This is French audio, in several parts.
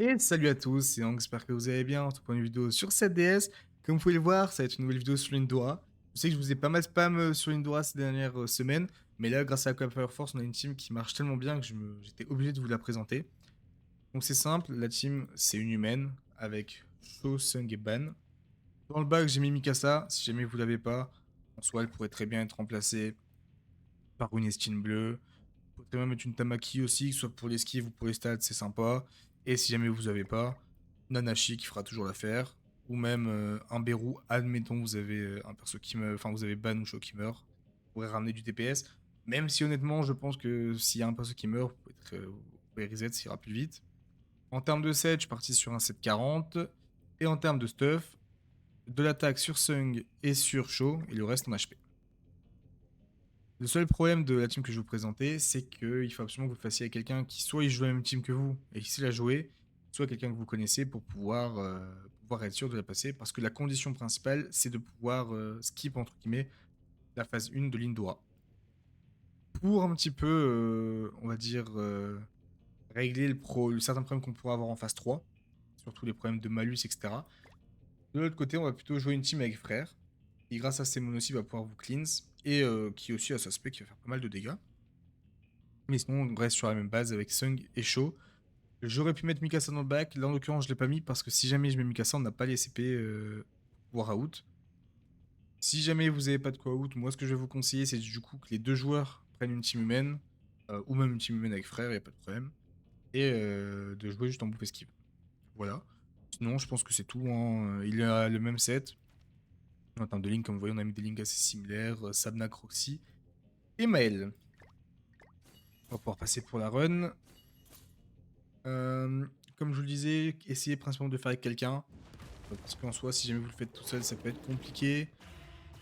Et salut à tous, et donc j'espère que vous allez bien. On se retrouve pour une vidéo sur cette DS. Comme vous pouvez le voir, ça va être une nouvelle vidéo sur l'Indora. Je sais que je vous ai pas mal spam sur l'Indora ces dernières semaines, mais là, grâce à la Coop Fire Force, on a une team qui marche tellement bien que j'étais obligé de vous la présenter. Donc c'est simple, la team, c'est une humaine avec Sho, Sung et Ban. Dans le bac, j'ai mis Mikasa. Si jamais vous l'avez pas, en soi, elle pourrait très bien être remplacée par une Estine bleue. Vous pouvez même mettre une Tamaki aussi, que ce soit pour l'esquive ou pour les stats, c'est sympa. Et si jamais vous avez pas, Nanashi qui fera toujours l'affaire. Ou même un Beru, admettons vous avez un perso qui meurt, enfin vous avez Ban ou Sho qui meurt. Vous pourrez ramener du DPS. Même si honnêtement, je pense que s'il y a un perso qui meurt, vous pouvez reset, ça ira plus vite. En termes de set, je suis parti sur un set 40. Et en termes de stuff, de l'attaque sur Sung et sur Sho, et le reste en HP. Le seul problème de la team que je vais vous présenter, c'est qu'il faut absolument que vous le fassiez avec quelqu'un qui soit il joue la même team que vous et qui sait la jouer, soit quelqu'un que vous connaissez pour pouvoir être sûr de la passer. Parce que la condition principale, c'est de pouvoir skip, entre guillemets, la phase 1 de l'Indora. Pour un petit peu, on va dire, régler le certains problèmes qu'on pourrait avoir en phase 3, surtout les problèmes de malus, etc. De l'autre côté, on va plutôt jouer une team avec frère, qui grâce à ses monocytes va pouvoir vous cleanse, et qui aussi a sa spec qui va faire pas mal de dégâts. Mais sinon, on reste sur la même base avec Sung et Sho. J'aurais pu mettre Mikasa dans le back. Là, en l'occurrence, je l'ai pas mis parce que si jamais je mets Mikasa, on n'a pas les CP pour out. Si jamais vous avez pas de quoi out, moi, ce que je vais vous conseiller, c'est du coup que les deux joueurs prennent une team humaine, ou même une team humaine avec frère, y a pas de problème, et de jouer juste en bouffe esquive. Voilà. Sinon, je pense que c'est tout, hein. Il a le même set. En termes de link, comme vous voyez, on a mis des links assez similaires. Sabna, Croxy et Maël. On va pouvoir passer pour la run. Comme je vous le disais, essayez principalement de le faire avec quelqu'un. Parce qu'en soi, si jamais vous le faites tout seul, ça peut être compliqué.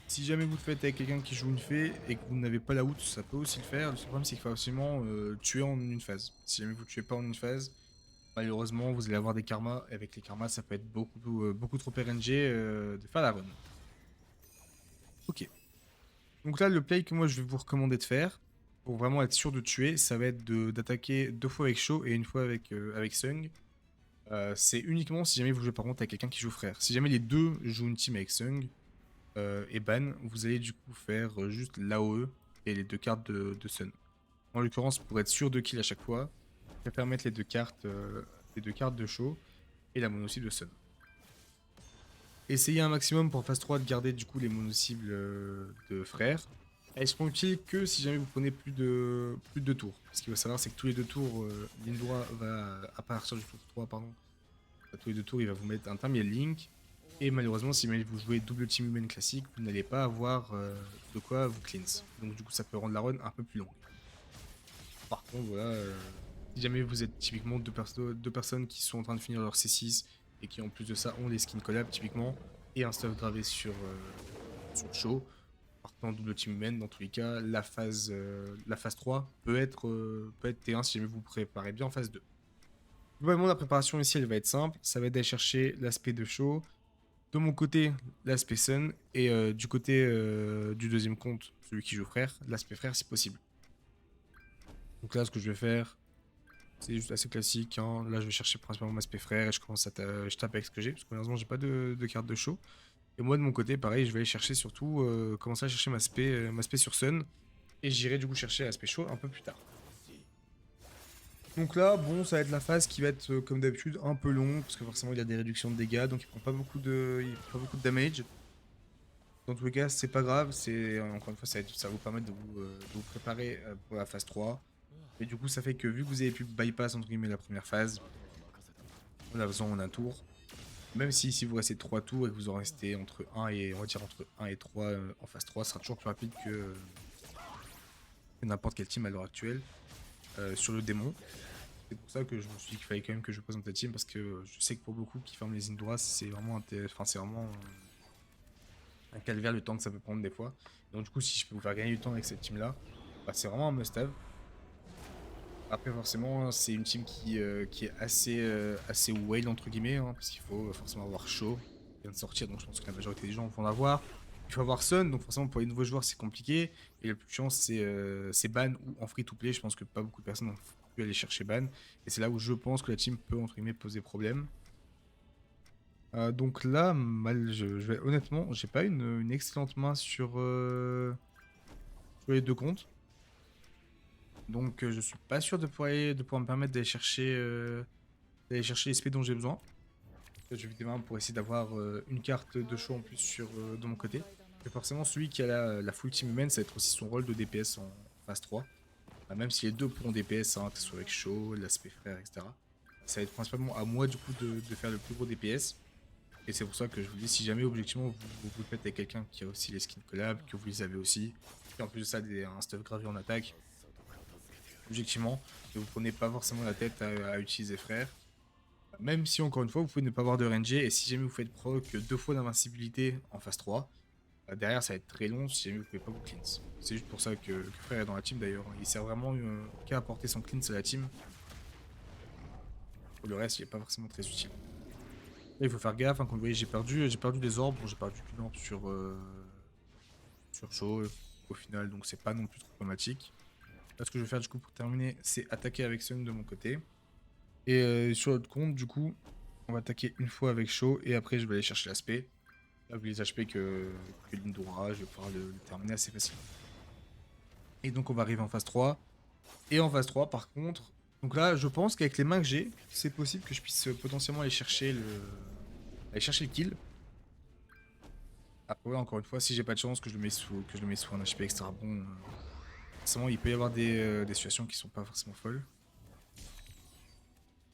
Si jamais vous le faites avec quelqu'un qui joue une fée et que vous n'avez pas la out, ça peut aussi le faire. Le seul problème, c'est qu'il faut absolument tuer en une phase. Si jamais vous ne tuez pas en une phase, malheureusement, vous allez avoir des karmas. Et avec les karmas, ça peut être beaucoup trop RNG de faire la run. Ok. Donc là, le play que moi, je vais vous recommander de faire, pour vraiment être sûr de tuer, ça va être d'attaquer deux fois avec Sho et une fois avec Sung. C'est uniquement si jamais vous jouez par contre avec quelqu'un qui joue frère. Si jamais les deux jouent une team avec Sung et Ban, vous allez du coup faire juste l'AOE et les deux cartes de Sun. En l'occurrence, pour être sûr de kill à chaque fois, je préfère mettre les deux cartes de Sho et la mono-cible de Sun. Essayez un maximum pour phase 3 de garder du coup les mono-cibles de frère. Elles seront utiles que si jamais vous prenez plus de 2 tours. Ce qu'il faut savoir, c'est que tous les 2 tours, l'Indora va, à partir du tour 3, pardon, à tous les 2 tours, il va vous mettre un terminal link. Et malheureusement, si vous jouez double team humaine classique, vous n'allez pas avoir de quoi vous cleanse. Donc du coup, ça peut rendre la run un peu plus longue. Par contre, voilà, si jamais vous êtes typiquement deux personnes qui sont en train de finir leur C6 et qui en plus de ça ont des skins collab typiquement et un stuff gravé sur Show, partant en double team humaine, dans tous les cas, la phase 3 peut être T1 si jamais vous vous préparez bien en phase 2. Globalement, la préparation ici, elle va être simple. Ça va être d'aller chercher l'aspect de Show. De mon côté, l'aspect Sun. Et du côté du deuxième compte, celui qui joue frère, l'aspect frère si possible. Donc là, ce que je vais faire, c'est juste assez classique. Hein. Là, je vais chercher principalement l'aspect frère et je tape avec ce que j'ai. Parce que malheureusement, j'ai pas de carte de show. Et moi, de mon côté, pareil, je vais aller chercher surtout, commencer à chercher ma spé sur Sun. Et j'irai du coup chercher l'aspect chaud un peu plus tard. Donc là, bon, ça va être la phase qui va être, comme d'habitude, un peu longue. Parce que forcément, il y a des réductions de dégâts. Donc il prend pas beaucoup de damage. Dans tous les cas, c'est pas grave. Encore une fois, ça va vous permettre de vous préparer pour la phase 3. Et du coup, ça fait que vu que vous avez pu bypass entre guillemets la première phase, on a besoin en un tour. Même si ici vous restez 3 tours et que vous en restez entre 1 et on va dire entre 1 et 3 en phase 3, ce sera toujours plus rapide que n'importe quel team à l'heure actuelle sur le démon. C'est pour ça que je me suis dit qu'il fallait quand même que je présente la team parce que je sais que pour beaucoup qui ferment les Indoras, c'est vraiment un calvaire le temps que ça peut prendre des fois. Donc du coup, si je peux vous faire gagner du temps avec cette team là, bah, c'est vraiment un must-have. Après, forcément, c'est une team qui est assez whale, entre guillemets, hein, parce qu'il faut forcément avoir chaud. Il vient de sortir, donc je pense que la majorité des gens vont l'avoir. Il faut avoir Sun, donc forcément, pour les nouveaux joueurs, c'est compliqué. Et le plus chiant, c'est ban ou en free-to-play. Je pense que pas beaucoup de personnes ont plus aller chercher ban. Et c'est là où je pense que la team peut, entre guillemets, poser problème. Donc là, je vais, honnêtement, j'ai pas une excellente main sur les deux comptes. Donc je suis pas sûr de pouvoir me permettre d'aller chercher les SP dont j'ai besoin. Je vais des mains pour essayer d'avoir une carte de show en plus de mon côté. Et forcément, celui qui a la full team humaine, ça va être aussi son rôle de DPS en phase 3. Même si les deux pourront DPS, hein, que ce soit avec show, l'aspect frère, etc. Ça va être principalement à moi du coup de faire le plus gros DPS. Et c'est pour ça que je vous dis, si jamais objectivement vous le faites avec quelqu'un qui a aussi les skins collab, que vous les avez aussi, et en plus de ça un stuff gravé en attaque, objectivement, ne vous prenez pas forcément la tête à utiliser frère. Même si encore une fois vous pouvez ne pas avoir de RNG, et si jamais vous faites proc 2 fois d'invincibilité en phase 3, derrière ça va être très long si jamais vous pouvez pas vous cleanse. C'est juste pour ça que frère est dans la team d'ailleurs, il sert vraiment qu'à apporter son cleanse à la team. Pour le reste il est pas forcément très utile. Là, il faut faire gaffe, hein, comme vous voyez j'ai perdu des orbes, bon, j'ai perdu qu'une orbe sur chaud au final, donc c'est pas non plus trop problématique. Là ce que je vais faire du coup pour terminer, c'est attaquer avec Sun de mon côté. Et sur l'autre compte, du coup, on va attaquer une fois avec chaud et après je vais aller chercher l'aspect. Là, vu les HP que Lindora, je vais pouvoir le terminer assez facilement. Et donc on va arriver en phase 3. Et en phase 3, par contre, donc là, je pense qu'avec les mains que j'ai, c'est possible que je puisse potentiellement aller chercher le kill. Après, encore une fois, si j'ai pas de chance, que je le mets sous un HP extra bon, forcément, il peut y avoir des situations qui sont pas forcément folles.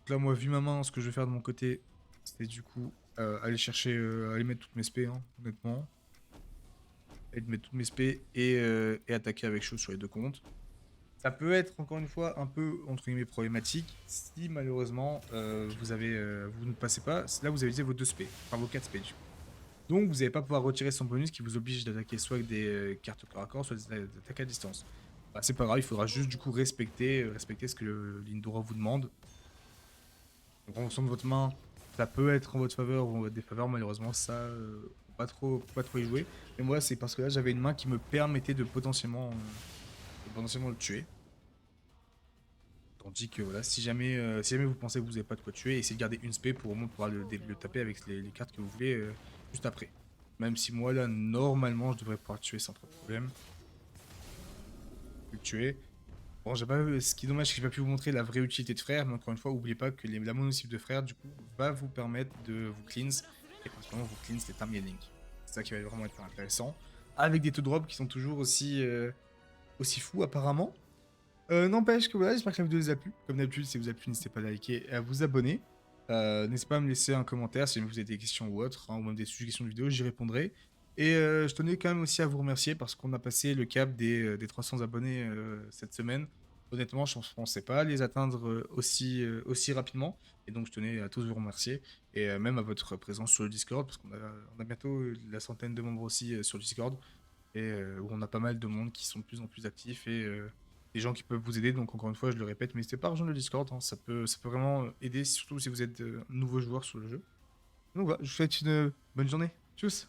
Donc là, moi, vu ma main, ce que je vais faire de mon côté, c'est du coup aller mettre toutes mes spé, hein, honnêtement. Aller mettre toutes mes spé et attaquer avec chose sur les deux comptes. Ça peut être, encore une fois, un peu, entre guillemets, problématique si malheureusement vous ne passez pas. Là, vous avez utilisé vos 2 spé, enfin vos 4 spé du coup. Donc, vous n'allez pas pouvoir retirer son bonus qui vous oblige d'attaquer soit avec des cartes corps à corps, soit des attaques à distance. Bah, c'est pas grave, il faudra juste du coup respecter ce que le Lindora vous demande. Donc en fonction de votre main, ça peut être en votre faveur ou en votre défaveur, malheureusement ça, pas trop y jouer. Mais moi c'est parce que là j'avais une main qui me permettait de potentiellement le tuer. Tandis que voilà, si jamais vous pensez que vous n'avez pas de quoi tuer, essayez de garder une spé pour au moins pouvoir le taper avec les cartes que vous voulez juste après. Même si moi là, normalement, je devrais pouvoir le tuer sans trop de problème. Le tuer. Bon, ce qui est dommage, c'est que j'ai pas pu vous montrer la vraie utilité de frère, mais encore une fois, n'oubliez pas que la mono-cible de frère, du coup, va vous permettre de vous cleanse, et principalement vous cleanse les termes Link. C'est ça qui va vraiment être intéressant. Avec des taux de drop qui sont toujours aussi fous, apparemment. N'empêche que voilà, j'espère que la vidéo vous a plu. Comme d'habitude, si vous a plu, n'hésitez pas à liker et à vous abonner. N'hésitez pas à me laisser un commentaire si vous avez des questions ou autres, hein, ou même des suggestions de vidéos, j'y répondrai. Et je tenais quand même aussi à vous remercier parce qu'on a passé le cap des 300 abonnés cette semaine. Honnêtement, je ne pensais pas les atteindre aussi rapidement. Et donc, je tenais à tous vous remercier. Et même à votre présence sur le Discord, parce on a bientôt la centaine de membres aussi sur le Discord. Et où on a pas mal de monde qui sont de plus en plus actifs et des gens qui peuvent vous aider. Donc, encore une fois, je le répète, mais n'hésitez pas à rejoindre le Discord. Hein, ça peut vraiment aider, surtout si vous êtes nouveau joueur sur le jeu. Donc voilà, je vous souhaite une bonne journée. Tchuss!